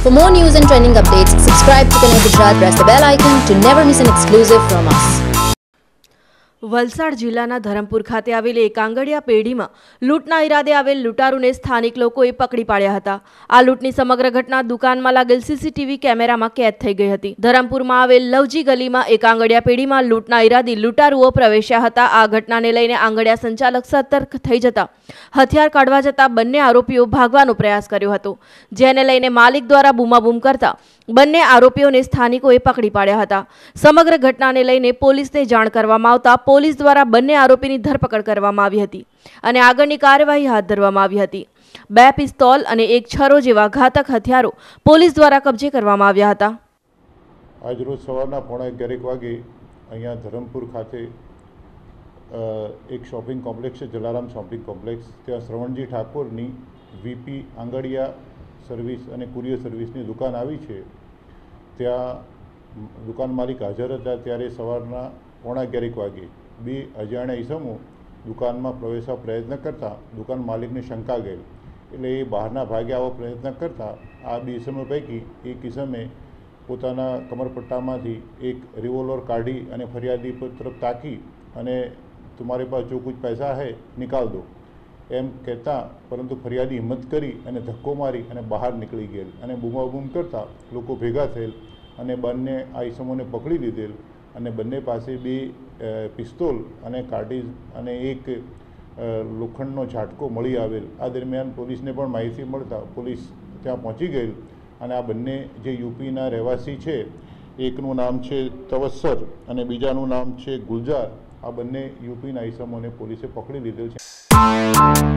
For more news and trending updates, subscribe to Connect Gujarat, press the bell icon to never miss an exclusive from us. Valsad જિલ્લાના ધરમપુર ખાતે આવેલી એક આંગડિયા પેઢીમાં લૂંટના ઈરાદે આવેલ લૂંટારૂને સ્થાનિક લોકોએ પકડી પાડ્યા હતા. આ લૂંટની સમગ્ર ઘટના દુકાનમાં લાગેલ સીસીટીવી કેમેરામાં કેદ થઈ ગઈ હતી. ધરમપુરમાં આવેલ લવજી ગલીમાં એક આંગડિયા પેઢીમાં લૂંટના ઈરાદે લૂંટારૂઓ પ્રવેશ્યા હતા. આ ઘટનાને લઈને આંગડિયા સંચાલક સતર્ક થઈ જતા હથિયાર કાઢવા જતા બંને આરોપીઓ ભાગવાનો પ્રયાસ કર્યો હતો, જેને લઈને માલિક દ્વારા બૂમાબૂમ કરતા બંને આરોપીઓને સ્થાનિકોએ પકડી પાડ્યા હતા. સમગ્ર ઘટનાને લઈને પોલીસને જાણ કરવામાં આવતા પોલીસ દ્વારા બંને આરોપીની ધરપકડ કરવામાં આવી હતી અને આગળની કાર્યવાહી હાથ ધરવામાં આવી હતી. 2 પિસ્તોલ અને 1 છરો જેવા ઘાતક હથિયારો પોલીસ દ્વારા કબજે કરવામાં આવ્યા હતા. આજરોજ સવારના 11:30 વાગે અહીંયા ધરમપુર ખાતે એક શોપિંગ કોમ્પ્લેક્સ છે, જલારામ શોપિંગ કોમ્પ્લેક્સ. ત્યાં શ્રવણજી ઠાકોરની વીપી આંગડિયા સર્વિસ અને કુરિયર સર્વિસની દુકાન આવી છે. ત્યાં દુકાન માલિક હાજર હતા. ત્યારે સવારના 11:30 વાગે 2 અજાણ્યા ઈસમો દુકાનમાં પ્રવેશવા પ્રયત્ન કરતા દુકાન માલિકને શંકા ગઈ, એટલે એ બહારના ભાગે આવો પ્રયત્ન કરતા આ 2 ઈસમો પૈકી એક ઈસમે પોતાના કમરપટ્ટામાંથી એક રિવોલ્વર કાઢી અને ફરિયાદી તરફ તાકી અને તમારે પાસ જો કુછ પૈસા હૈ નિકાલ દો એમ કહેતા, પરંતુ ફરિયાદી હિંમત કરી અને ધક્કો મારી અને બહાર નીકળી ગયેલ અને બૂમાબૂમ કરતા લોકો ભેગા થયેલ અને બંને આ ઈસમોને પકડી લીધેલ અને બંને પાસે 2 પિસ્તોલ અને કાર્ટીજ અને એક લોખંડનો ઝાટકો મળી આવેલ. આ દરમિયાન પોલીસને પણ માહિતી મળતા પોલીસ ત્યાં પહોંચી ગયેલ અને આ બંને જે યુપીના રહેવાસી છે, એકનું નામ છે તવસ્સર અને બીજાનું નામ છે ગુલજાર, આ બંને યુપીના ઈસમોને પોલીસે પકડી લીધેલ છે.